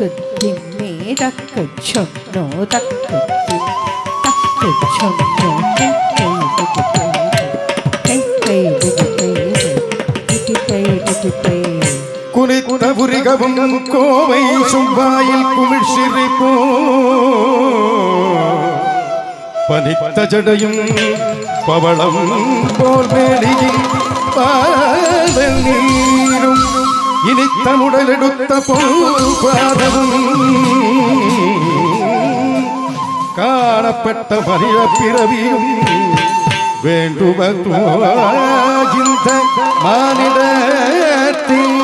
தக்கு திம்மி தக்கு சொன்னோ தக்கு தக்கு சொன்னோ குளித்த புரிகவும் கோவை சும்பாயில் குமிழ்சிரிப்போ பனித்த ஜடையும் பவளம் போல் மேலியில் பாதல் நீரும் இனித்த முடலெடுத்த பாதமும் காணப்பட்ட மனித பிறவியும் வேண்டுவதோ இந்த மானிடத்தில்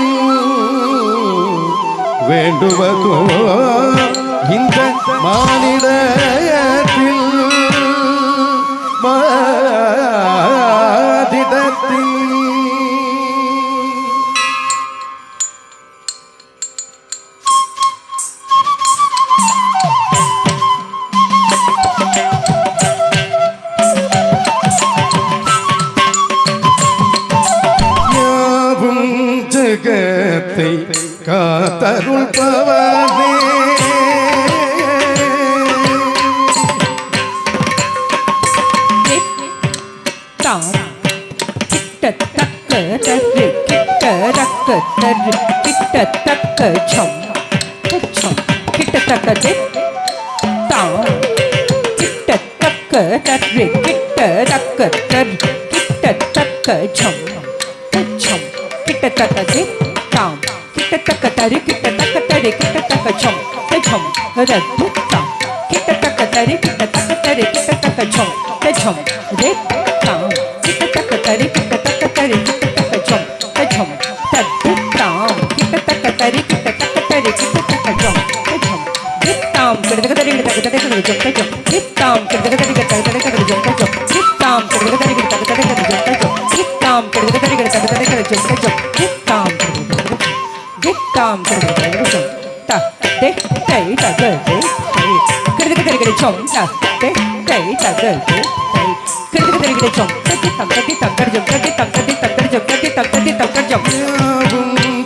வேண்டுவதோ இந்த மானிடத்தில் மாதிடத்தில் ஜகத்தை காத்தருள் பவனே கிட்டத்தக்க தரு கிட்டத்தக்க தரு கிட்டத்தக்க சம் சம் கிட்டத்தக்க தாம் கிட்டத்தக்க தரு கிட்டத்தக்க தரு கிட்டத்தக்க சம் சம் கிட்டத்தக்க தாம் கிட்டத்தக்க தரு கிட்டத்தக்க தரு கிட்டத்தக்க சம் சம் ரத்து தாம் கிட்டத்தக்க தரு கிட்டத்தக்க தரு கிட்டத்தக்க சம் சம் ரே தாம் கிட்டத்தக்க தரு கிட்டத்தக்க தரு கிட்டத்தக்க சம் சம் தத்து தாம் கிட்டத்தக்க தரு கிட்டத்தக்க தரு கிட்டத்தக்க சம் சம் கிட்டாம் கிட்டத்தக்க தரு கிட்டத்தக்க தரு சம் சம் கிட்டாம் கிட்டத்தக்க தரு கிட்டத்தக்க தரு சம் சம் கிட்டாம் கிட்டத்தக்க தரு கிட்டத்தக்க தரு சம் சம் கிட்டாம் கிட்டத்தக்க தரு கிட்டத்தக்க தரு சம் சம் கிட்டாம் கிட்டாம் கிட்டத்தக்க சம் த டே டை த க டே கிட்டத்தக்க தரு கிட்டத்தக்க சம் த டே டை த க டே கிட்டத்தக்க தரு கிட்டத்தக்க சம் கட்டி தம் கட்டி தம் கட்டி ஜம் கட்டி தம் கட்டி தம் கட்டி ஜம் கட்டி தம் கட்டி தம் கட்டி ஜம்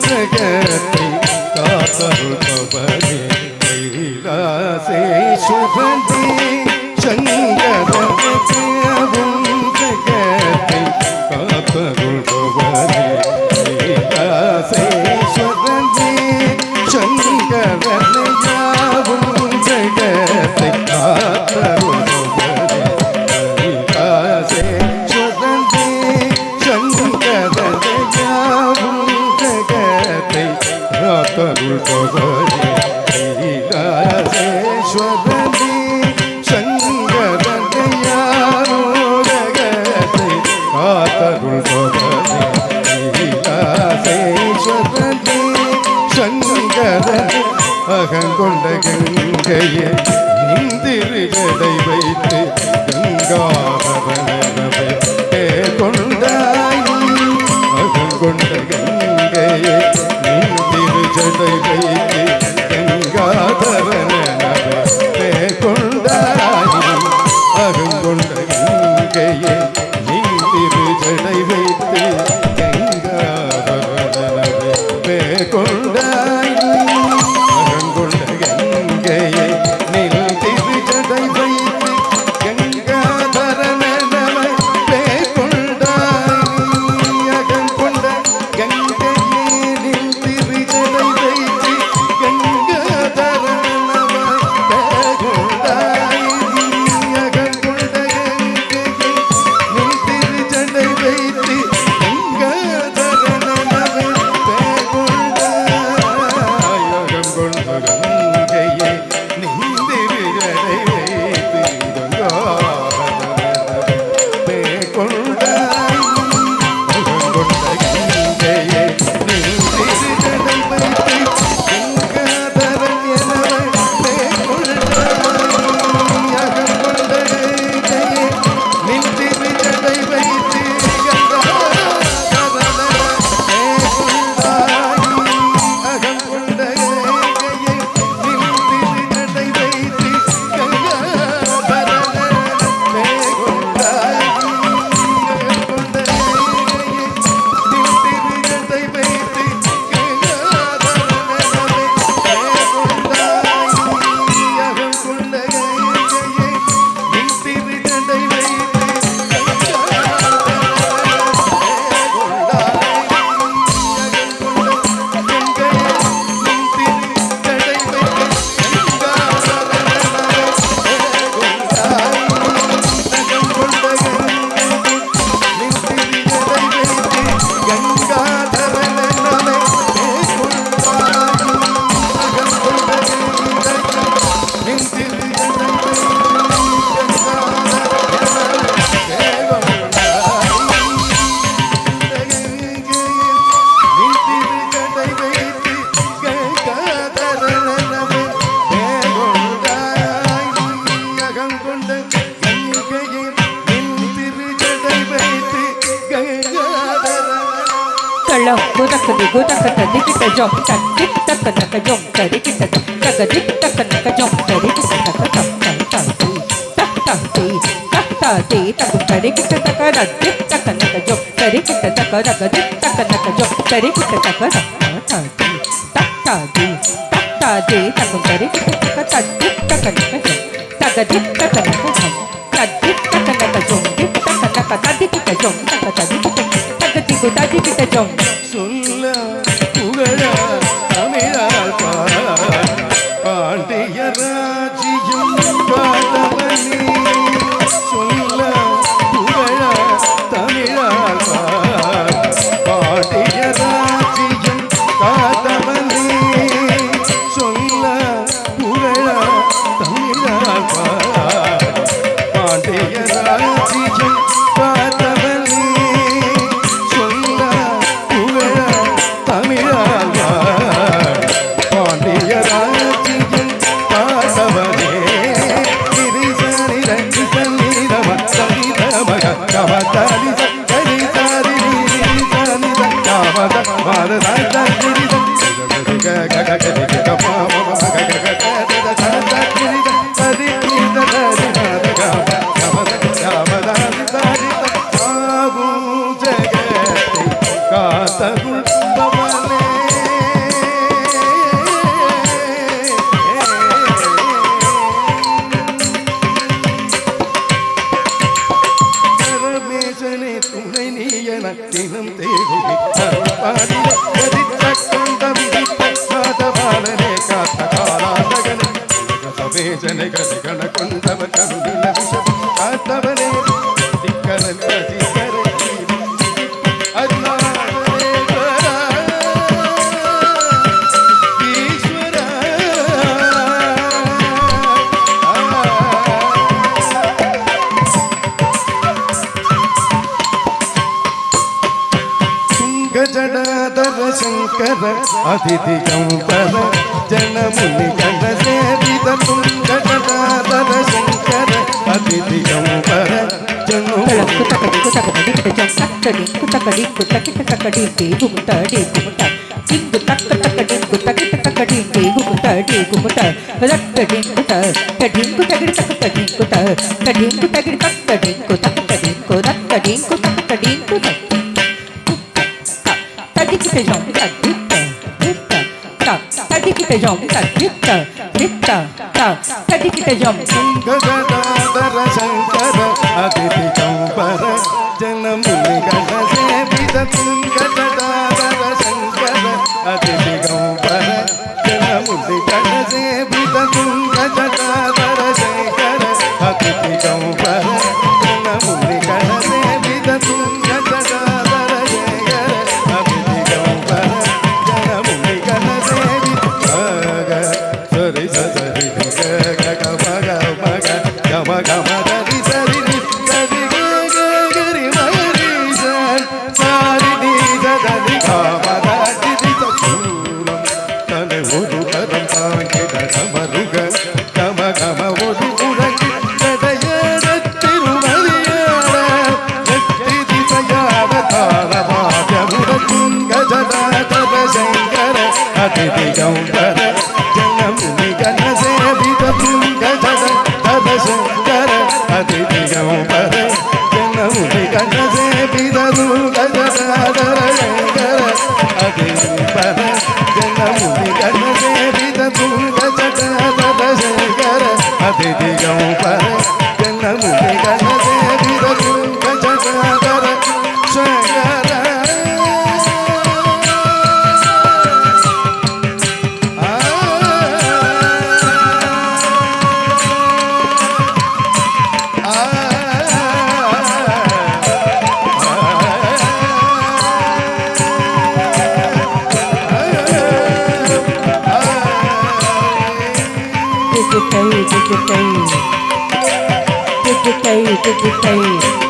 ஜகத்தை காத்தருள் பவனே கைலாசே சுபந்தே சங்கரவும் ஜகத்தை காத்தருள் பவனே கைலாசே சுபந்தே சங்கரவும் ஜகத்தை காத்தருள் பவனே கைலாசே சுபந்தே சங்கரவும் ஜகத்தை காத்தருள் பவனே கைலாசேஸ்வரனே சங்கரனையாரோகத்தை காத்தருள் பவனே கைலாசேஸ்வரனே சங்கரனே அகங்கொண்ட கங்கையை நிந்திரு ஜடை வைத்து கங்காதரனவே கொண்டாய் அகங்கொண்ட கங்கையை நிந்திரு ஜடை வைத்து கங்காதரனவே கொண்டாய் அகங்கொண்ட கங்கையை நிந்திரு ஜடை வைத்து கங்காதரனவே கொண்டாய் அகங்கொண்ட கங்கையை நிந்திரு ஜடை வைத்து கங்காதரனவே கொண்டாய் அகங்கொண்ட கங்கையை நிந்திரு ஜடை வைத்து taka digu taka tadi kita jom tadik taka taka jom tadi kita taka dik taka taka jom tadi kita taka taka tadi tak tadi taka tadi kita taka dik taka taka jom tadi kita taka dik taka taka jom tadi kita taka tadi tak tadi taka tadi kita taka tadik taka taka jom taka dik taka taka jom tadik taka taka jom dik taka taka tadi kita jom taka tadi kita taka digu tadi kita jom சொல்ல புகழ தமிழால் பாண்டிய ராஜ்யம் காத்தவனே சொல்ல புகழ தமிழால் பாண்டிய ராஜ்யம் காத்தவனே சொல்ல புகழ தமிழால் பாண்டிய ராஜ்யம் காத்தவனே சொல்ல புகழ தமிழால் பாண்டிய ராஜ்யம் காத்தவனே கிரிசனி ரங்கி சன்னிதம சனிதமக கவதாலி சரி சாரி சனி கவத மாத சரி துணை நீயன தினம் தேடி பாடி பாலனே காத்த காலாதகன சவேஜன கண கொண்டவர் கருதின விஷம் காத்தவனே திக்கரன் கதிகரை ஜடாதர சங்கர அதிதி கம்பர ஜனமுனி கண்ட சேவித துங்க ஜடாதர Sankara Aditi கம்பர ஜனமுனி kita jom tadi kita jom tadi kita jom ಗಗದಾದರ Shankara ಅತಿಥಿ ಕಂಬರ ಜನಮುನಿ ಗಣ ಸೇವಿತ ತುಂಗದಾದರ ಶಂಕರ ಅತಿಥಿ ಕಂಬರ ಜನಮುನಿ ಗಣ ಸೇವಿತ ತುಂಗದಾದರ ಶಂಕರ ಅತಿಥಿ ಕಂಬರ ಜನಮುನಿ ಗಣ ಸೇವಿತ ತುಂಗದಾದರ அதிதி கம்பர ஜனமுனி கண சேவித துங்க ஜட சங்கர அதிதி கம்பர ஜனமுனி கண சேவித துங்க ஜட சங்கர அதிதி பர ஜனமுனி கண சேவித துங்க ஜட சங்கர அதிதி கம்பர ஜனமுனி கண சேவித துங்க ஜட சங்கர Ticket,